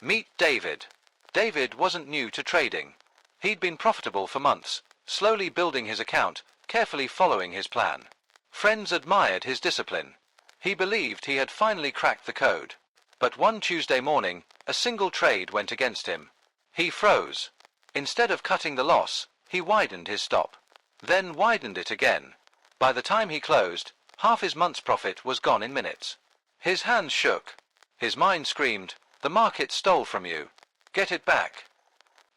Meet David. David wasn't new to trading. He'd been profitable for months, slowly building his account, carefully following his plan. Friends admired his discipline. He believed he had finally cracked the code. But one Tuesday morning, a single trade went against him. He froze. Instead of cutting the loss, he widened his stop. Then widened it again. By the time he closed, half his month's profit was gone in minutes. His hands shook. His mind screamed, "The market stole from you. Get it back."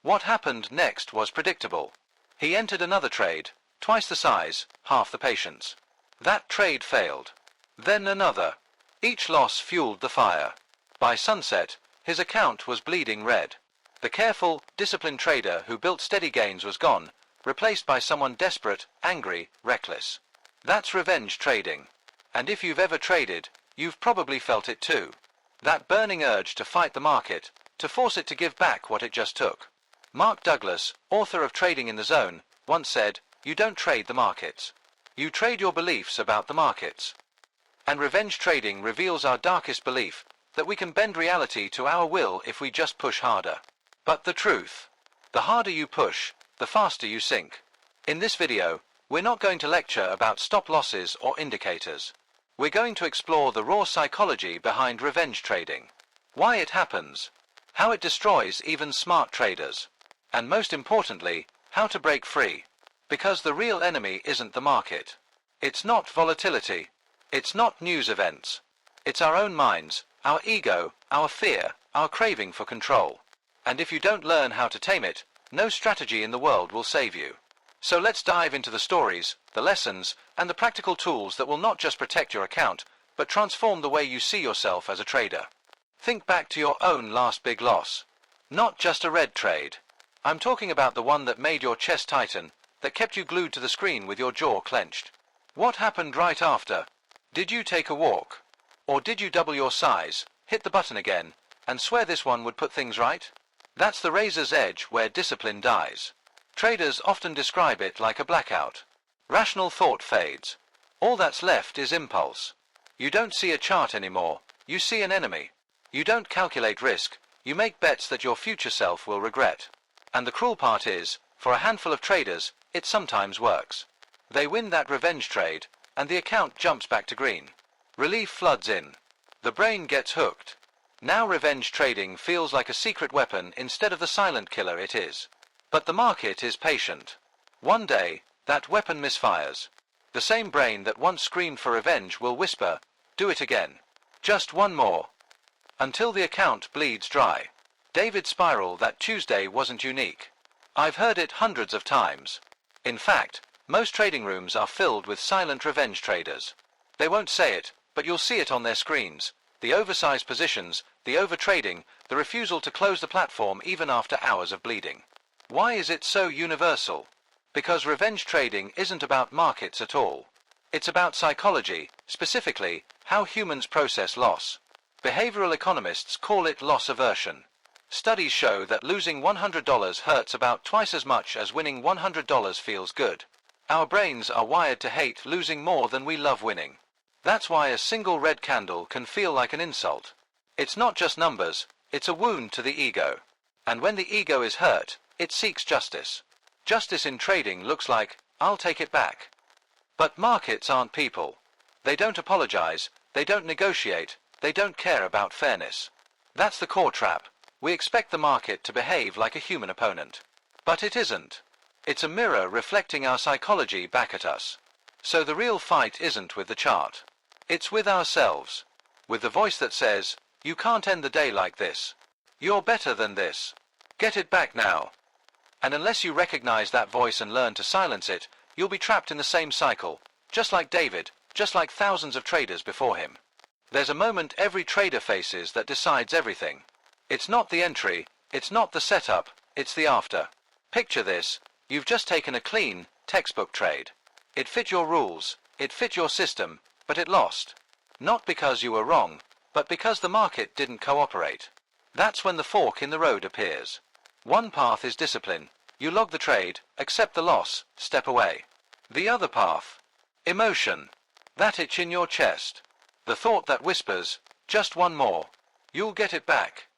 What happened next was predictable. He entered another trade, twice the size, half the patience. That trade failed. Then another. Each loss fueled the fire. By sunset, his account was bleeding red. The careful, disciplined trader who built steady gains was gone, replaced by someone desperate, angry, reckless. That's revenge trading. And if you've ever traded, you've probably felt it too. That burning urge to fight the market, to force it to give back what it just took. Mark Douglas, author of Trading in the Zone, once said, "You don't trade the markets. You trade your beliefs about the markets." And revenge trading reveals our darkest belief, that we can bend reality to our will if we just push harder. But the truth, the harder you push, the faster you sink. In this video, we're not going to lecture about stop losses or indicators. We're going to explore the raw psychology behind revenge trading. Why it happens, how it destroys even smart traders, and most importantly, how to break free. Because the real enemy isn't the market. It's not volatility. It's not news events. It's our own minds, our ego, our fear, our craving for control. And if you don't learn how to tame it, no strategy in the world will save you. So let's dive into the stories, the lessons, and the practical tools that will not just protect your account, but transform the way you see yourself as a trader. Think back to your own last big loss. Not just a red trade. I'm talking about the one that made your chest tighten, that kept you glued to the screen with your jaw clenched. What happened right after? Did you take a walk? Or did you double your size, hit the button again, and swear this one would put things right? That's the razor's edge where discipline dies. Traders often describe it like a blackout. Rational thought fades. All that's left is impulse. You don't see a chart anymore, you see an enemy. You don't calculate risk, you make bets that your future self will regret. And the cruel part is, for a handful of traders, it sometimes works. They win that revenge trade, and the account jumps back to green. Relief floods in. The brain gets hooked. Now revenge trading feels like a secret weapon instead of the silent killer it is. But the market is patient. One day, that weapon misfires. The same brain that once screamed for revenge will whisper, "Do it again. Just one more." Until the account bleeds dry. David's spiral that Tuesday wasn't unique. I've heard it hundreds of times. In fact, most trading rooms are filled with silent revenge traders. They won't say it, but you'll see it on their screens. The oversized positions, the overtrading, the refusal to close the platform even after hours of bleeding. Why is it so universal? Because revenge trading isn't about markets at all. It's about psychology, specifically, how humans process loss. Behavioral economists call it loss aversion. Studies show that losing $100 hurts about twice as much as winning $100 feels good. Our brains are wired to hate losing more than we love winning. That's why a single red candle can feel like an insult. It's not just numbers, it's a wound to the ego. And when the ego is hurt, it seeks justice. Justice in trading looks like, "I'll take it back." But markets aren't people. They don't apologize, they don't negotiate, they don't care about fairness. That's the core trap. We expect the market to behave like a human opponent. But it isn't. It's a mirror reflecting our psychology back at us. So the real fight isn't with the chart. It's with ourselves. With the voice that says, "You can't end the day like this. You're better than this. Get it back now." And unless you recognize that voice and learn to silence it, you'll be trapped in the same cycle, just like David, just like thousands of traders before him. There's a moment every trader faces that decides everything. It's not the entry, it's not the setup, it's the after. Picture this, you've just taken a clean, textbook trade. It fit your rules, it fit your system, but it lost. Not because you were wrong, but because the market didn't cooperate. That's when the fork in the road appears. One path is discipline. You log the trade, accept the loss, step away. The other path, emotion. That itch in your chest. The thought that whispers, "Just one more. You'll get it back."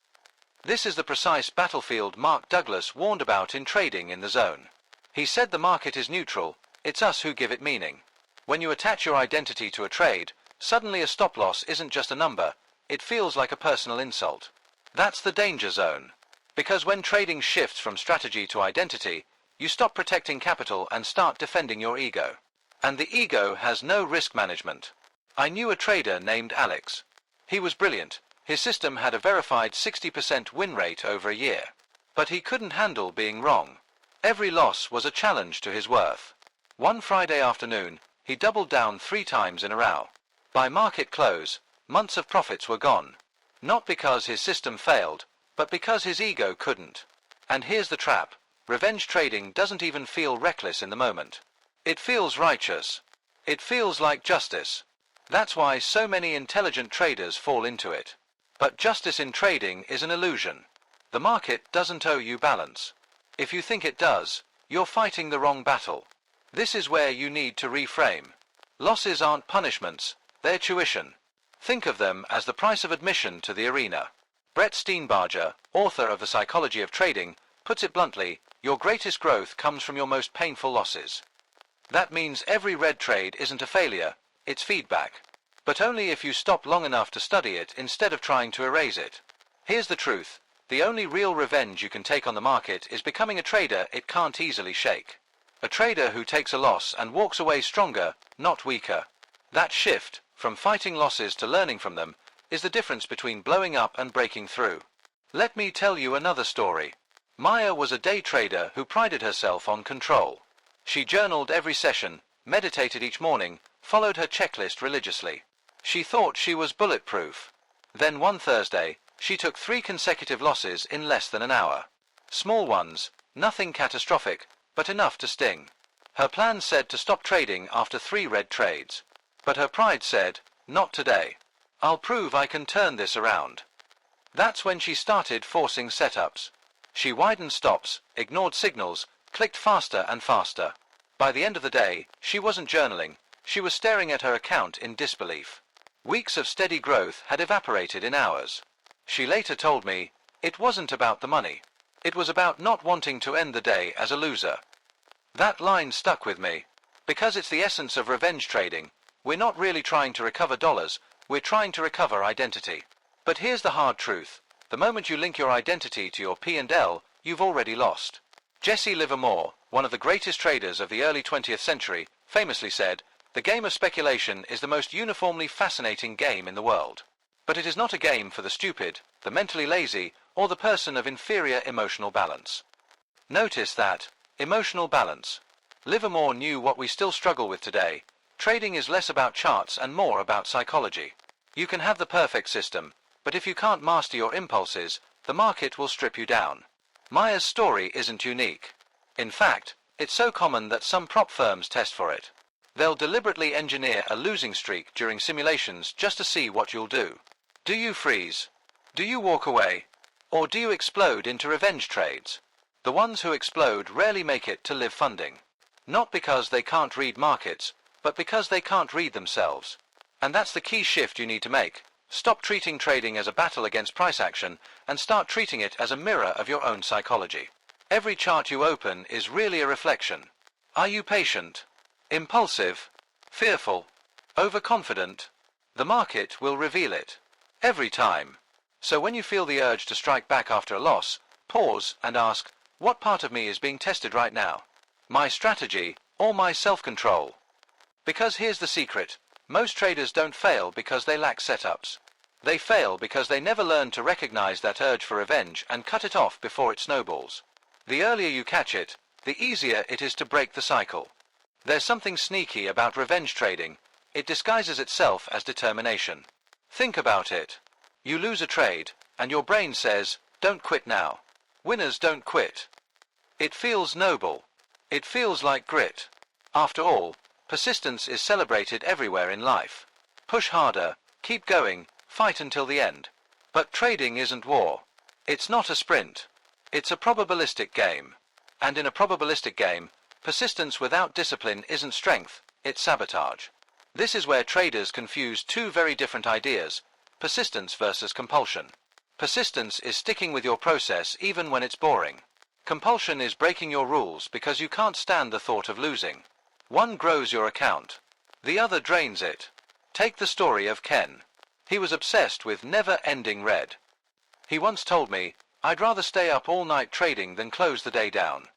This is the precise battlefield Mark Douglas warned about in Trading in the Zone. He said the market is neutral, it's us who give it meaning. When you attach your identity to a trade, suddenly a stop loss isn't just a number, it feels like a personal insult. That's the danger zone. Because when trading shifts from strategy to identity, you stop protecting capital and start defending your ego. And the ego has no risk management. I knew a trader named Alex. He was brilliant. His system had a verified 60% win rate over a year. But he couldn't handle being wrong. Every loss was a challenge to his worth. One Friday afternoon, he doubled down 3 times in a row. By market close, months of profits were gone. Not because his system failed, but because his ego couldn't. And here's the trap. Revenge trading doesn't even feel reckless in the moment. It feels righteous. It feels like justice. That's why so many intelligent traders fall into it. But justice in trading is an illusion. The market doesn't owe you balance. If you think it does, you're fighting the wrong battle. This is where you need to reframe. Losses aren't punishments, they're tuition. Think of them as the price of admission to the arena. Brett Steenbarger, author of The Psychology of Trading, puts it bluntly, your greatest growth comes from your most painful losses. That means every red trade isn't a failure, it's feedback. But only if you stop long enough to study it instead of trying to erase it. Here's the truth. The only real revenge you can take on the market is becoming a trader it can't easily shake. A trader who takes a loss and walks away stronger, not weaker. That shift, from fighting losses to learning from them, is the difference between blowing up and breaking through. Let me tell you another story. Maya was a day trader who prided herself on control. She journaled every session, meditated each morning, followed her checklist religiously. She thought she was bulletproof. Then one Thursday, she took 3 consecutive losses in less than an hour. Small ones, nothing catastrophic, but enough to sting. Her plan said to stop trading after 3 red trades. But her pride said, not today. I'll prove I can turn this around. That's when she started forcing setups. She widened stops, ignored signals, clicked faster and faster. By the end of the day, she wasn't journaling, she was staring at her account in disbelief. Weeks of steady growth had evaporated in hours. She later told me, it wasn't about the money. It was about not wanting to end the day as a loser. That line stuck with me. Because it's the essence of revenge trading. We're not really trying to recover dollars, we're trying to recover identity. But here's the hard truth. The moment you link your identity to your P&L, you've already lost. Jesse Livermore, one of the greatest traders of the early 20th century, famously said, the game of speculation is the most uniformly fascinating game in the world. But it is not a game for the stupid, the mentally lazy, or the person of inferior emotional balance. Notice that. Emotional balance. Livermore knew what we still struggle with today. Trading is less about charts and more about psychology. You can have the perfect system, but if you can't master your impulses, the market will strip you down. Maya's story isn't unique. In fact, it's so common that some prop firms test for it. They'll deliberately engineer a losing streak during simulations just to see what you'll do. Do you freeze? Do you walk away? Or do you explode into revenge trades? The ones who explode rarely make it to live funding. Not because they can't read markets, but because they can't read themselves. And that's the key shift you need to make. Stop treating trading as a battle against price action and start treating it as a mirror of your own psychology. Every chart you open is really a reflection. Are you patient? Impulsive? Fearful? Overconfident? The market will reveal it. Every time. So when you feel the urge to strike back after a loss, pause and ask, what part of me is being tested right now? My strategy or my self-control? Because here's the secret. Most traders don't fail because they lack setups. They fail because they never learn to recognize that urge for revenge and cut it off before it snowballs. The earlier you catch it, the easier it is to break the cycle. There's something sneaky about revenge trading. It disguises itself as determination. Think about it. You lose a trade, and your brain says, don't quit now. Winners don't quit. It feels noble. It feels like grit. After all, persistence is celebrated everywhere in life. Push harder, keep going, fight until the end. But trading isn't war. It's not a sprint. It's a probabilistic game. And in a probabilistic game, persistence without discipline isn't strength, it's sabotage. This is where traders confuse 2 very different ideas, persistence versus compulsion. Persistence is sticking with your process even when it's boring. Compulsion is breaking your rules because you can't stand the thought of losing. One grows your account. The other drains it. Take the story of Ken. He was obsessed with never-ending red. He once told me, "I'd rather stay up all night trading than close the day down."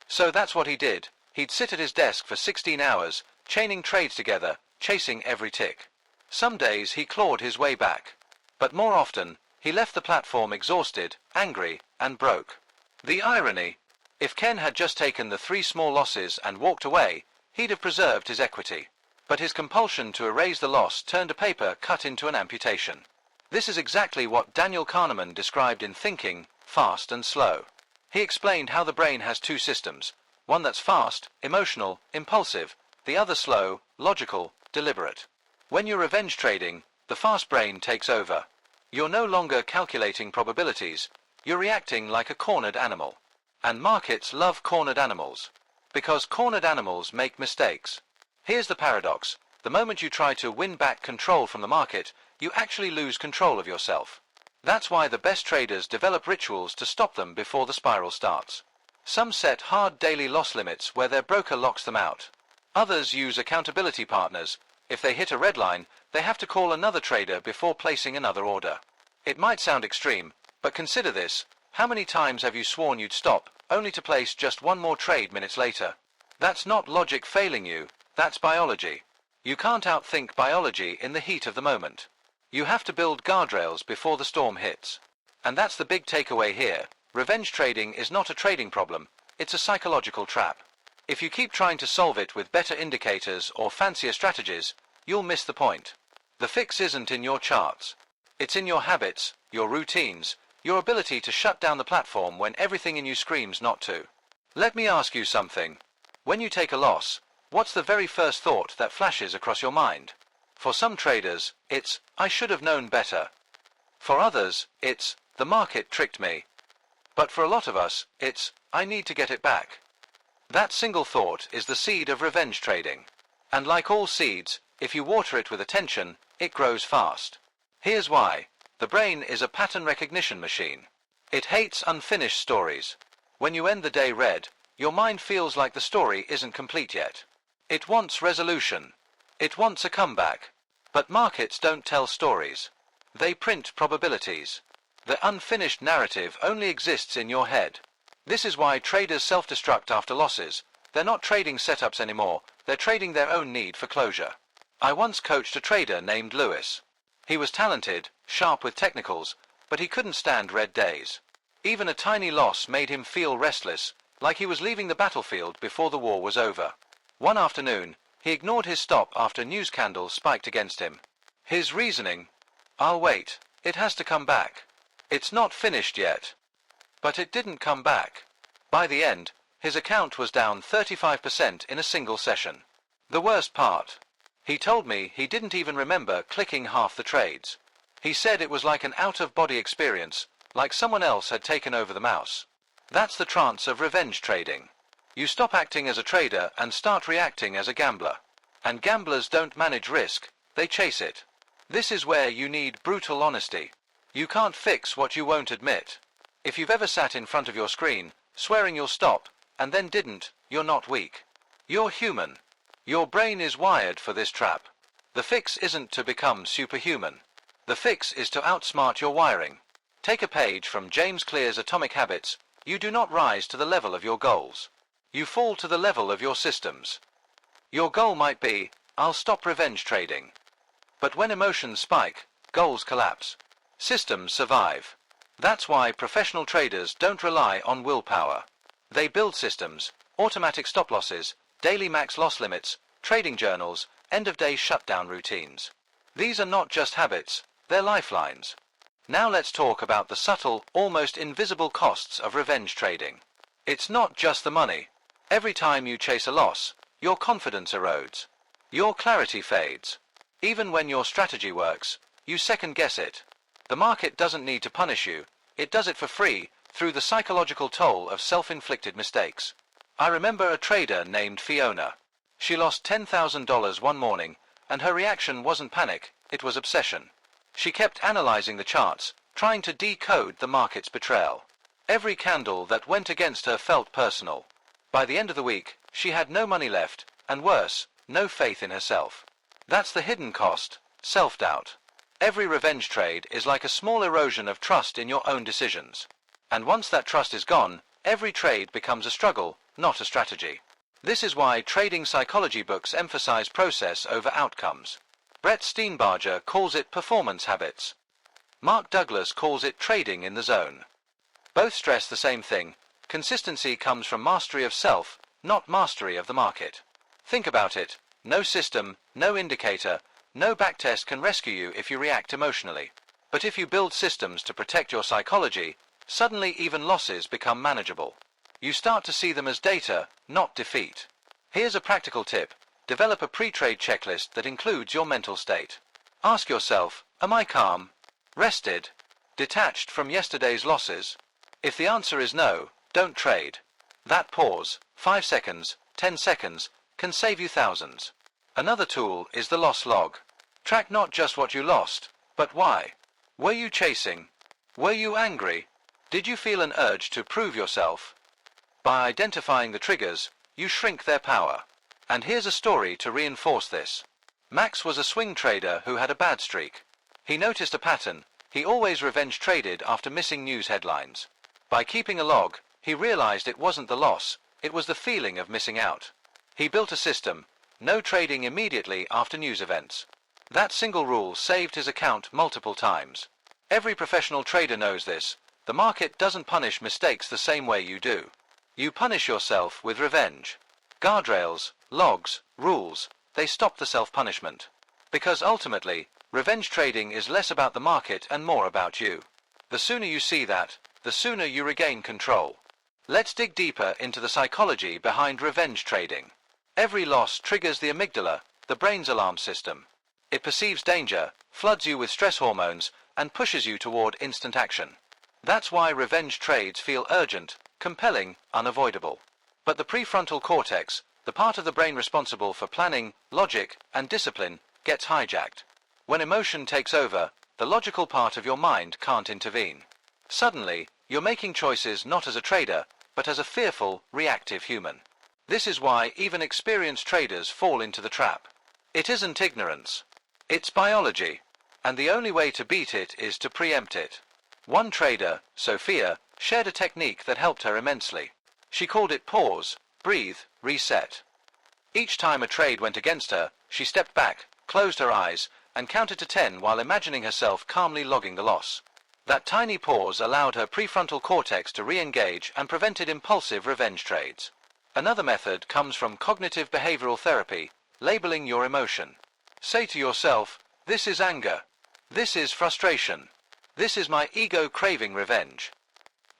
So that's what he did. He'd sit at his desk for 16 hours, chaining trades together, chasing every tick. Some days he clawed his way back. But more often, he left the platform exhausted, angry, and broke. The irony. If Ken had just taken the 3 small losses and walked away, he'd have preserved his equity. But his compulsion to erase the loss turned a paper cut into an amputation. This is exactly what Daniel Kahneman described in Thinking, Fast and Slow. He explained how the brain has 2 systems, one that's fast, emotional, impulsive, the other slow, logical, deliberate. When you're revenge trading, the fast brain takes over. You're no longer calculating probabilities, you're reacting like a cornered animal. And markets love cornered animals. Because cornered animals make mistakes. Here's the paradox. The moment you try to win back control from the market, you actually lose control of yourself. That's why the best traders develop rituals to stop them before the spiral starts. Some set hard daily loss limits where their broker locks them out. Others use accountability partners. If they hit a red line, they have to call another trader before placing another order. It might sound extreme, but consider this. How many times have you sworn you'd stop, only to place just one more trade minutes later? That's not logic failing you, that's biology. You can't outthink biology in the heat of the moment. You have to build guardrails before the storm hits. And that's the big takeaway here. Revenge trading is not a trading problem, it's a psychological trap. If you keep trying to solve it with better indicators or fancier strategies, you'll miss the point. The fix isn't in your charts. It's in your habits, your routines, your ability to shut down the platform when everything in you screams not to. Let me ask you something. When you take a loss, what's the very first thought that flashes across your mind? For some traders, it's, "I should have known better." For others, it's, "The market tricked me." But for a lot of us, it's, "I need to get it back." That single thought is the seed of revenge trading. And like all seeds, if you water it with attention, it grows fast. Here's why. The brain is a pattern recognition machine. It hates unfinished stories. When you end the day red, your mind feels like the story isn't complete yet. It wants resolution. It wants a comeback. But markets don't tell stories. They print probabilities. The unfinished narrative only exists in your head. This is why traders self-destruct after losses. They're not trading setups anymore, they're trading their own need for closure. I once coached a trader named Lewis. He was talented, sharp with technicals, but he couldn't stand red days. Even a tiny loss made him feel restless, like he was leaving the battlefield before the war was over. One afternoon, he ignored his stop after news candles spiked against him. His reasoning, "I'll wait, it has to come back. It's not finished yet." But it didn't come back. By the end, his account was down 35% in a single session. The worst part. He told me he didn't even remember clicking half the trades. He said it was like an out-of-body experience, like someone else had taken over the mouse. That's the trance of revenge trading. You stop acting as a trader and start reacting as a gambler. And gamblers don't manage risk, they chase it. This is where you need brutal honesty. You can't fix what you won't admit. If you've ever sat in front of your screen, swearing you'll stop, and then didn't, you're not weak. You're human. Your brain is wired for this trap. The fix isn't to become superhuman. The fix is to outsmart your wiring. Take a page from James Clear's Atomic Habits. You do not rise to the level of your goals. You fall to the level of your systems. Your goal might be, "I'll stop revenge trading." But when emotions spike, goals collapse. Systems survive. That's why professional traders don't rely on willpower. They build systems, automatic stop losses, daily max loss limits, trading journals, end-of-day shutdown routines. These are not just habits, they're lifelines. Now let's talk about the subtle, almost invisible costs of revenge trading. It's not just the money. Every time you chase a loss, your confidence erodes. Your clarity fades. Even when your strategy works, you second-guess it. The market doesn't need to punish you, it does it for free through the psychological toll of self-inflicted mistakes. I remember a trader named Fiona. She lost $10,000 one morning, and her reaction wasn't panic, it was obsession. She kept analyzing the charts, trying to decode the market's betrayal. Every candle that went against her felt personal. By the end of the week, she had no money left, and worse, no faith in herself. That's the hidden cost, self-doubt. Every revenge trade is like a small erosion of trust in your own decisions. And once that trust is gone, every trade becomes a struggle, not a strategy. This is why trading psychology books emphasize process over outcomes. Brett Steenbarger calls it performance habits. Mark Douglas calls it trading in the zone. Both stress the same thing: consistency comes from mastery of self, not mastery of the market. Think about it: no system, no indicator, no backtest can rescue you if you react emotionally. But if you build systems to protect your psychology, suddenly even losses become manageable. You start to see them as data, not defeat. Here's a practical tip: develop a pre-trade checklist that includes your mental state. Ask yourself, am I calm, rested, detached from yesterday's losses? If the answer is no, don't trade. That pause, 5 seconds, 10 seconds, can save you thousands. Another tool is the loss log. Track not just what you lost, but why. Were you chasing? Were you angry? Did you feel an urge to prove yourself? By identifying the triggers, you shrink their power. And here's a story to reinforce this. Max was a swing trader who had a bad streak. He noticed a pattern: he always revenge traded after missing news headlines. By keeping a log, he realized it wasn't the loss, it was the feeling of missing out. He built a system: no trading immediately after news events. That single rule saved his account multiple times. Every professional trader knows this: the market doesn't punish mistakes the same way you do. You punish yourself with revenge. Guardrails, logs, rules, they stop the self-punishment. Because ultimately, revenge trading is less about the market and more about you. The sooner you see that, the sooner you regain control. Let's dig deeper into the psychology behind revenge trading. Every loss triggers the amygdala, the brain's alarm system. It perceives danger, floods you with stress hormones, and pushes you toward instant action. That's why revenge trades feel urgent, compelling, unavoidable. But the prefrontal cortex, the part of the brain responsible for planning, logic, and discipline, gets hijacked. When emotion takes over, the logical part of your mind can't intervene. Suddenly, you're making choices not as a trader, but as a fearful, reactive human. This is why even experienced traders fall into the trap. It isn't ignorance. It's biology. And the only way to beat it is to preempt it. One trader, Sophia, shared a technique that helped her immensely. She called it pause, breathe, reset. Each time a trade went against her, she stepped back, closed her eyes, and counted to 10 while imagining herself calmly logging the loss. That tiny pause allowed her prefrontal cortex to re-engage and prevented impulsive revenge trades. Another method comes from cognitive behavioral therapy: labeling your emotion. Say to yourself, this is anger. This is frustration. This is my ego craving revenge.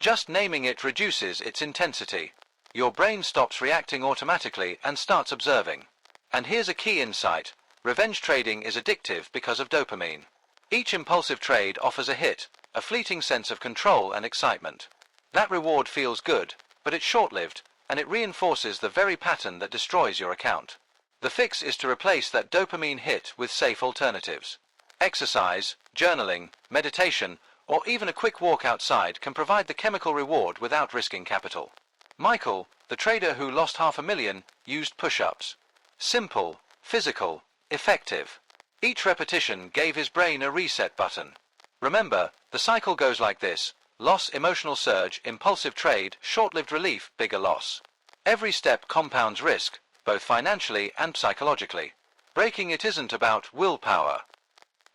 Just naming it reduces its intensity. Your brain stops reacting automatically and starts observing. And here's a key insight: revenge trading is addictive because of dopamine. Each impulsive trade offers a hit, a fleeting sense of control and excitement. That reward feels good, but it's short-lived, and it reinforces the very pattern that destroys your account. The fix is to replace that dopamine hit with safe alternatives. Exercise, journaling, meditation, or even a quick walk outside can provide the chemical reward without risking capital. Michael, the trader who lost $500,000, used push-ups. Simple, physical, effective. Each repetition gave his brain a reset button. Remember, the cycle goes like this: loss, emotional surge, impulsive trade, short-lived relief, bigger loss. Every step compounds risk, both financially and psychologically. Breaking it isn't about willpower.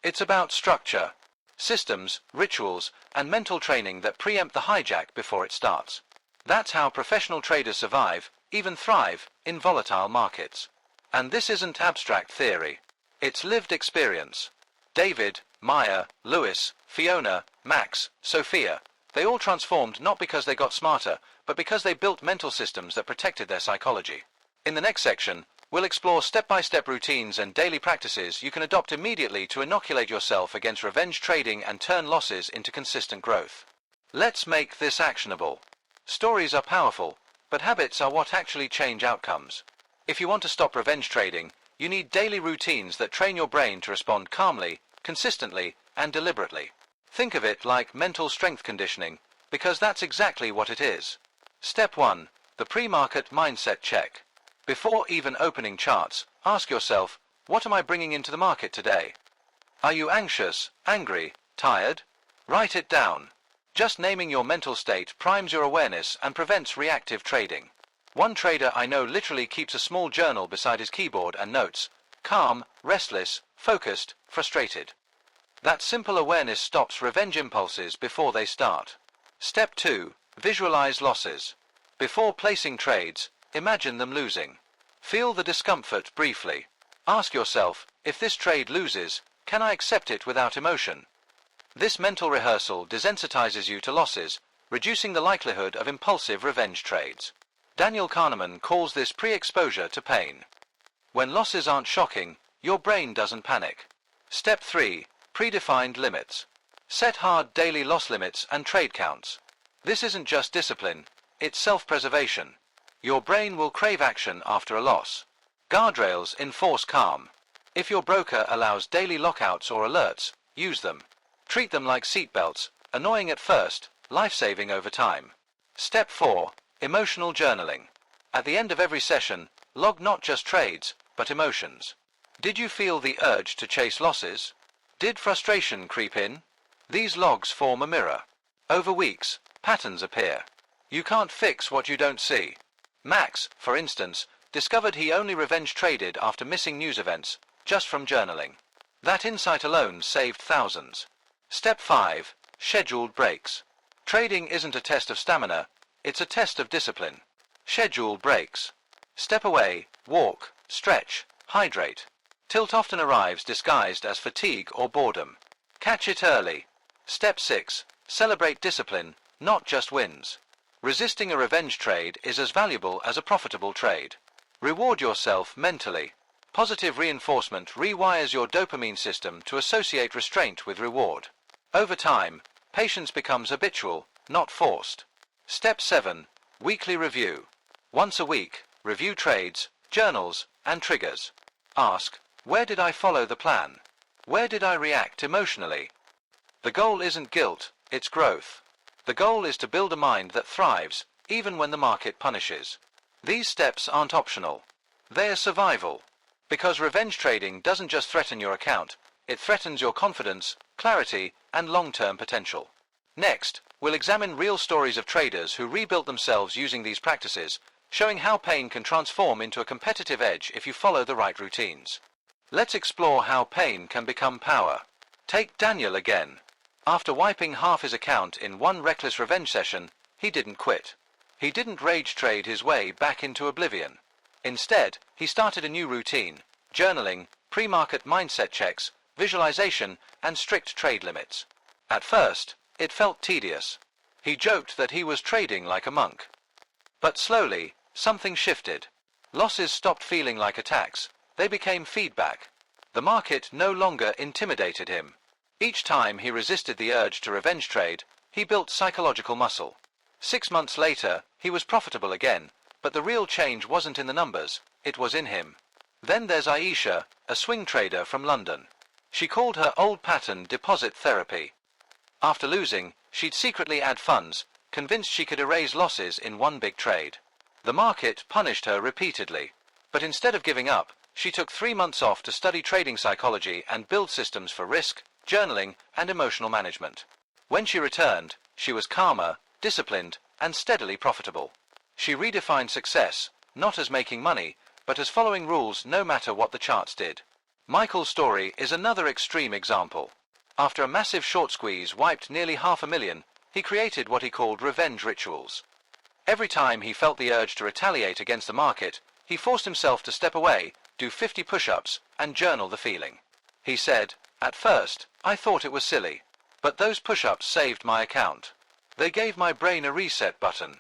It's about structure, systems, rituals, and mental training that preempt the hijack before it starts. That's how professional traders survive, even thrive, in volatile markets. And this isn't abstract theory. It's lived experience. David, Maya, Lewis, Fiona, Max, Sophia, they all transformed not because they got smarter, but because they built mental systems that protected their psychology. In the next section, we'll explore step-by-step routines and daily practices you can adopt immediately to inoculate yourself against revenge trading and turn losses into consistent growth. Let's make this actionable. Stories are powerful, but habits are what actually change outcomes. If you want to stop revenge trading, you need daily routines that train your brain to respond calmly, consistently, and deliberately. Think of it like mental strength conditioning, because that's exactly what it is. Step 1. The pre-market mindset check. Before even opening charts, ask yourself, what am I bringing into the market today? Are you anxious, angry, tired? Write it down. Just naming your mental state primes your awareness and prevents reactive trading. One trader I know literally keeps a small journal beside his keyboard and notes, calm, restless, focused, frustrated. That simple awareness stops revenge impulses before they start. Step 2. Visualize losses. Before placing trades, imagine them losing. Feel the discomfort briefly. Ask yourself, if this trade loses, can I accept it without emotion? This mental rehearsal desensitizes you to losses, reducing the likelihood of impulsive revenge trades. Daniel Kahneman calls this pre-exposure to pain. When losses aren't shocking, your brain doesn't panic. Step 3. Predefined limits. Set hard daily loss limits and trade counts. This isn't just discipline, it's self-preservation. Your brain will crave action after a loss. Guardrails enforce calm. If your broker allows daily lockouts or alerts, use them. Treat them like seatbelts, annoying at first, life-saving over time. Step 4. Emotional journaling. At the end of every session, log not just trades, but emotions. Did you feel the urge to chase losses? Did frustration creep in? These logs form a mirror. Over weeks, patterns appear. You can't fix what you don't see. Max, for instance, discovered he only revenge traded after missing news events, just from journaling. That insight alone saved thousands. Step 5. Scheduled breaks. Trading isn't a test of stamina, it's a test of discipline. Scheduled breaks. Step away, walk, stretch, hydrate. Tilt often arrives disguised as fatigue or boredom. Catch it early. Step 6. Celebrate discipline, not just wins. Resisting a revenge trade is as valuable as a profitable trade. Reward yourself mentally. Positive reinforcement rewires your dopamine system to associate restraint with reward. Over time, patience becomes habitual, not forced. Step 7. Weekly review. Once a week, review trades, journals, and triggers. Ask, where did I follow the plan? Where did I react emotionally? The goal isn't guilt, it's growth. The goal is to build a mind that thrives, even when the market punishes. These steps aren't optional. They're survival. Because revenge trading doesn't just threaten your account, it threatens your confidence, clarity, and long-term potential. Next, we'll examine real stories of traders who rebuilt themselves using these practices, showing how pain can transform into a competitive edge if you follow the right routines. Let's explore how pain can become power. Take Daniel again. After wiping half his account in one reckless revenge session, he didn't quit. He didn't rage trade his way back into oblivion. Instead, he started a new routine: journaling, pre-market mindset checks, visualization, and strict trade limits. At first, it felt tedious. He joked that he was trading like a monk. But slowly, something shifted. Losses stopped feeling like attacks. They became feedback. The market no longer intimidated him. Each time he resisted the urge to revenge trade, he built psychological muscle. 6 months later, he was profitable again, but the real change wasn't in the numbers, it was in him. Then there's Aisha, a swing trader from London. She called her old pattern deposit therapy. After losing, she'd secretly add funds, convinced she could erase losses in one big trade. The market punished her repeatedly. But instead of giving up, she took 3 months off to study trading psychology and build systems for risk, journaling, and emotional management. When she returned, she was calmer, disciplined, and steadily profitable. She redefined success, not as making money, but as following rules no matter what the charts did. Michael's story is another extreme example. After a massive short squeeze wiped nearly $500,000, he created what he called revenge rituals. Every time he felt the urge to retaliate against the market, he forced himself to step away, do 50 push-ups, and journal the feeling. He said, "At first, I thought it was silly, but those push-ups saved my account. They gave my brain a reset button."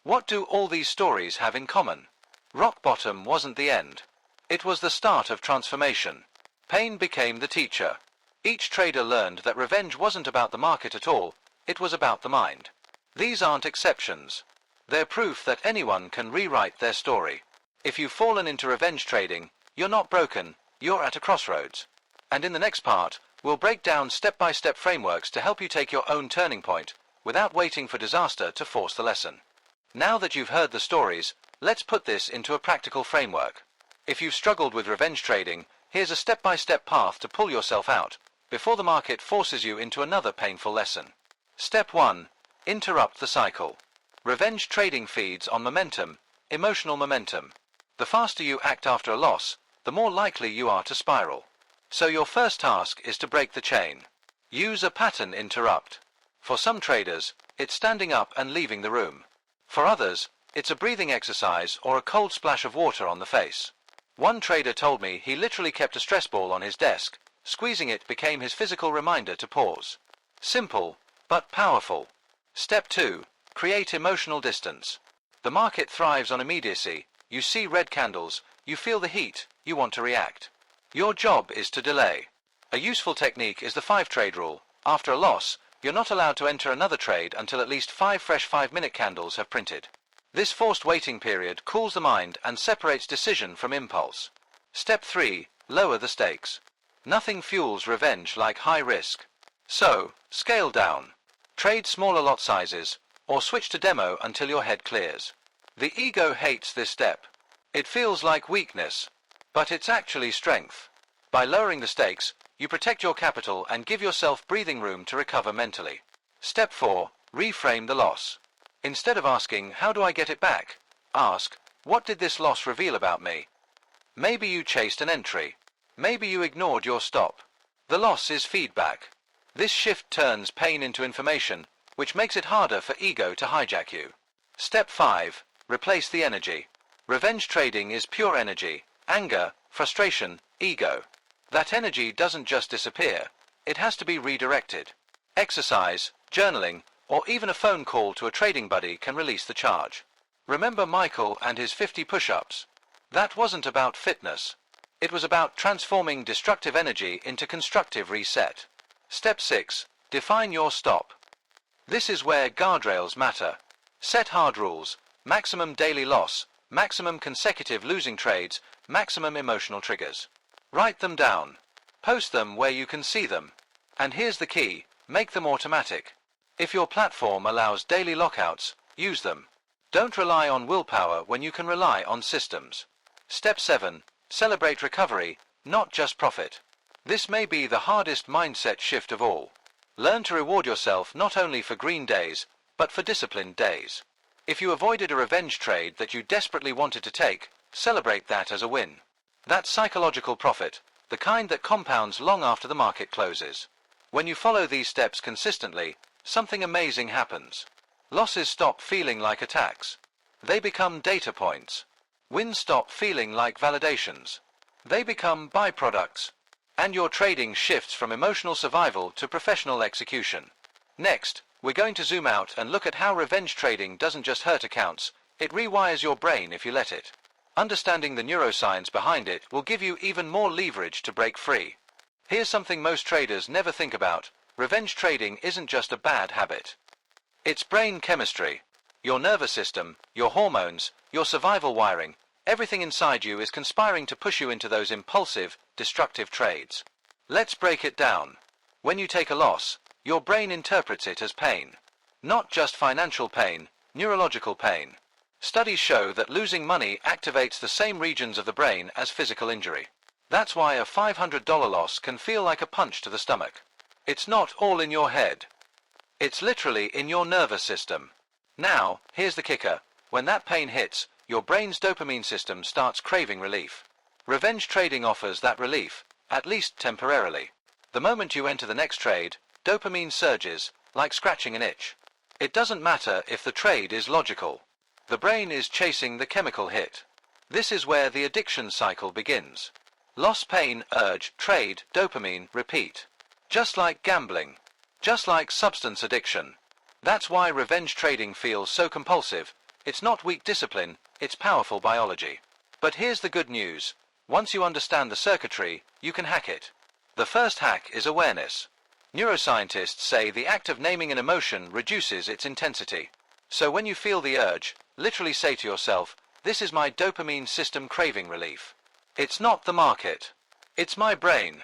What do all these stories have in common? Rock bottom wasn't the end. It was the start of transformation. Pain became the teacher. Each trader learned that revenge wasn't about the market at all, it was about the mind. These aren't exceptions. They're proof that anyone can rewrite their story. If you've fallen into revenge trading, you're not broken, you're at a crossroads. And in the next part, We'll break down step-by-step frameworks to help you take your own turning point, without waiting for disaster to force the lesson. Now that you've heard the stories, let's put this into a practical framework. If you've struggled with revenge trading, here's a step-by-step path to pull yourself out, before the market forces you into another painful lesson. Step 1. Interrupt the cycle. Revenge trading feeds on momentum, emotional momentum. The faster you act after a loss, the more likely you are to spiral. So your first task is to break the chain. Use a pattern interrupt. For some traders, it's standing up and leaving the room. For others, it's a breathing exercise or a cold splash of water on the face. One trader told me he literally kept a stress ball on his desk. Squeezing it became his physical reminder to pause. Simple, but powerful. Step 2. Create emotional distance. The market thrives on immediacy. You see red candles, you feel the heat, you want to react. Your job is to delay. A useful technique is the 5-trade rule. After a loss, you're not allowed to enter another trade until at least 5 fresh 5-minute candles have printed. This forced waiting period cools the mind and separates decision from impulse. Step 3. Lower the stakes. Nothing fuels revenge like high risk. So, scale down. Trade smaller lot sizes, or switch to demo until your head clears. The ego hates this step. It feels like weakness, but it's actually strength. By lowering the stakes, you protect your capital and give yourself breathing room to recover mentally. Step 4. Reframe the loss. Instead of asking, how do I get it back? Ask, what did this loss reveal about me? Maybe you chased an entry. Maybe you ignored your stop. The loss is feedback. This shift turns pain into information, which makes it harder for ego to hijack you. Step 5. Replace the energy. Revenge trading is pure energy, anger, frustration, ego. That energy doesn't just disappear, it has to be redirected. Exercise, journaling, or even a phone call to a trading buddy can release the charge. Remember Michael and his 50 push-ups? That wasn't about fitness. It was about transforming destructive energy into constructive reset. Step 6. Define your stop. This is where guardrails matter. Set hard rules, maximum daily loss, maximum consecutive losing trades, maximum emotional triggers. Write them down. Post them where you can see them. And here's the key, make them automatic. If your platform allows daily lockouts, use them. Don't rely on willpower when you can rely on systems. Step 7. Celebrate recovery, not just profit. This may be the hardest mindset shift of all. Learn to reward yourself not only for green days, but for disciplined days. If you avoided a revenge trade that you desperately wanted to take, celebrate that as a win. That's psychological profit, the kind that compounds long after the market closes. When you follow these steps consistently, something amazing happens. Losses stop feeling like attacks. They become data points. Wins stop feeling like validations. They become byproducts. And your trading shifts from emotional survival to professional execution. Next, we're going to zoom out and look at how revenge trading doesn't just hurt accounts, it rewires your brain if you let it. Understanding the neuroscience behind it will give you even more leverage to break free. Here's something most traders never think about. Revenge trading isn't just a bad habit. It's brain chemistry. Your nervous system, your hormones, your survival wiring, everything inside you is conspiring to push you into those impulsive, destructive trades. Let's break it down. When you take a loss, your brain interprets it as pain. Not just financial pain, neurological pain. Studies show that losing money activates the same regions of the brain as physical injury. That's why a $500 loss can feel like a punch to the stomach. It's not all in your head. It's literally in your nervous system. Now, here's the kicker. When that pain hits, your brain's dopamine system starts craving relief. Revenge trading offers that relief, at least temporarily. The moment you enter the next trade, dopamine surges, like scratching an itch. It doesn't matter if the trade is logical. The brain is chasing the chemical hit. This is where the addiction cycle begins. Loss, pain, urge, trade, dopamine, repeat. Just like gambling. Just like substance addiction. That's why revenge trading feels so compulsive. It's not weak discipline, it's powerful biology. But here's the good news. Once you understand the circuitry, you can hack it. The first hack is awareness. Neuroscientists say the act of naming an emotion reduces its intensity. So when you feel the urge, literally say to yourself, this is my dopamine system craving relief. It's not the market. It's my brain.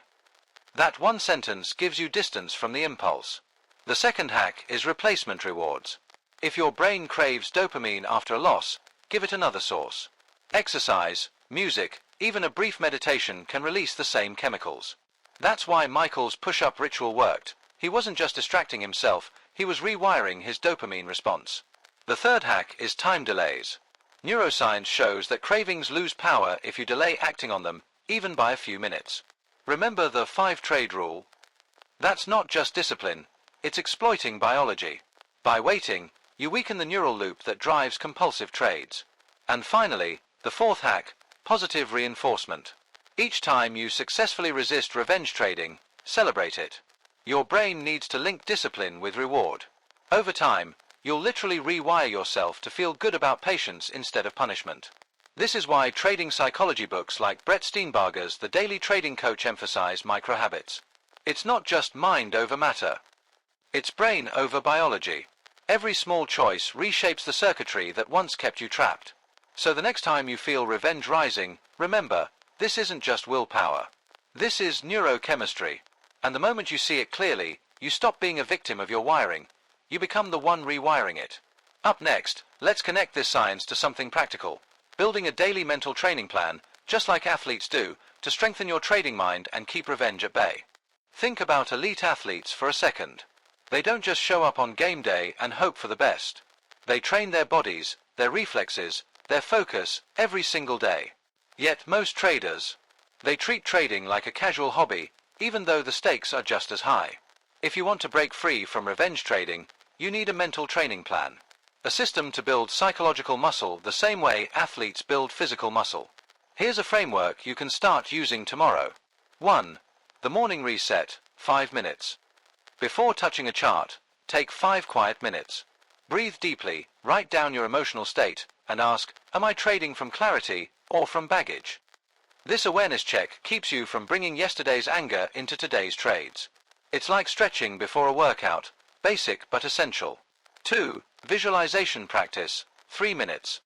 That one sentence gives you distance from the impulse. The second hack is replacement rewards. If your brain craves dopamine after a loss, give it another source. Exercise, music, even a brief meditation can release the same chemicals. That's why Michael's push-up ritual worked. He wasn't just distracting himself, he was rewiring his dopamine response. The third hack is time delays. Neuroscience shows that cravings lose power if you delay acting on them, even by a few minutes. Remember the 5-trade rule? That's not just discipline, it's exploiting biology. By waiting, you weaken the neural loop that drives compulsive trades. And finally, the fourth hack, positive reinforcement. Each time you successfully resist revenge trading, celebrate it. Your brain needs to link discipline with reward. Over time, you'll literally rewire yourself to feel good about patience instead of punishment. This is why trading psychology books like Brett Steenbarger's The Daily Trading Coach emphasize microhabits. It's not just mind over matter. It's brain over biology. Every small choice reshapes the circuitry that once kept you trapped. So the next time you feel revenge rising, remember, this isn't just willpower. This is neurochemistry. And the moment you see it clearly, you stop being a victim of your wiring. You become the one rewiring it. Up next, let's connect this science to something practical. Building a daily mental training plan, just like athletes do, to strengthen your trading mind and keep revenge at bay. Think about elite athletes for a second. They don't just show up on game day and hope for the best. They train their bodies, their reflexes, their focus every single day. Yet most traders, they treat trading like a casual hobby, even though the stakes are just as high. If you want to break free from revenge trading, you need a mental training plan. A system to build psychological muscle the same way athletes build physical muscle. Here's a framework you can start using tomorrow. 1. The morning reset, 5 minutes. Before touching a chart, take 5 quiet minutes. Breathe deeply, write down your emotional state, and ask, am I trading from clarity or from baggage? This awareness check keeps you from bringing yesterday's anger into today's trades. It's like stretching before a workout, basic but essential. 2. Visualization practice, 3 minutes.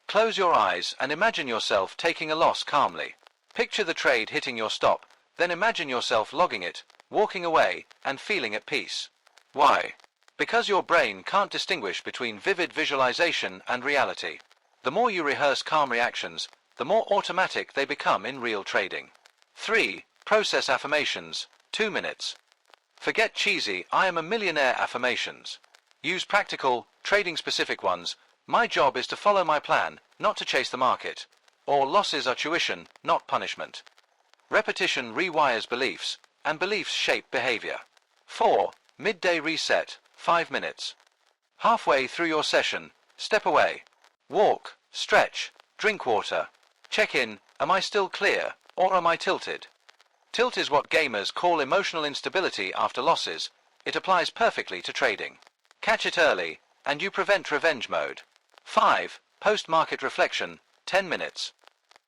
Close your eyes and imagine yourself taking a loss calmly. Picture the trade hitting your stop, then imagine yourself logging it, walking away, and feeling at peace. Why? Because your brain can't distinguish between vivid visualization and reality. The more you rehearse calm reactions, the more automatic they become in real trading. 3. Process affirmations, 2 minutes. Forget cheesy "I am a millionaire" affirmations. Use practical, trading-specific ones. My job is to follow my plan, not to chase the market. Or losses are tuition, not punishment. Repetition rewires beliefs, and beliefs shape behavior. 4. Midday reset, 5 minutes. Halfway through your session, step away. Walk, stretch, drink water. Check in, am I still clear, or am I tilted? Tilt is what gamers call emotional instability after losses. It applies perfectly to trading. Catch it early, and you prevent revenge mode. 5. Post-market reflection, 10 minutes.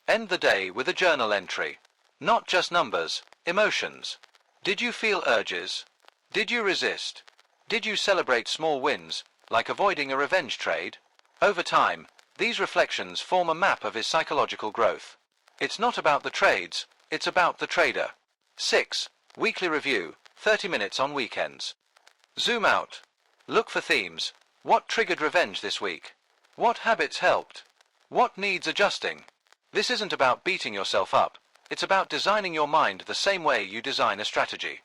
End the day with a journal entry. Not just numbers, emotions. Did you feel urges? Did you resist? Did you celebrate small wins, like avoiding a revenge trade? Over time, these reflections form a map of his psychological growth. It's not about the trades, it's about the trader. 6. Weekly review, 30 minutes on weekends. Zoom out. Look for themes. What triggered revenge this week? What habits helped? What needs adjusting? This isn't about beating yourself up. It's about designing your mind the same way you design a strategy.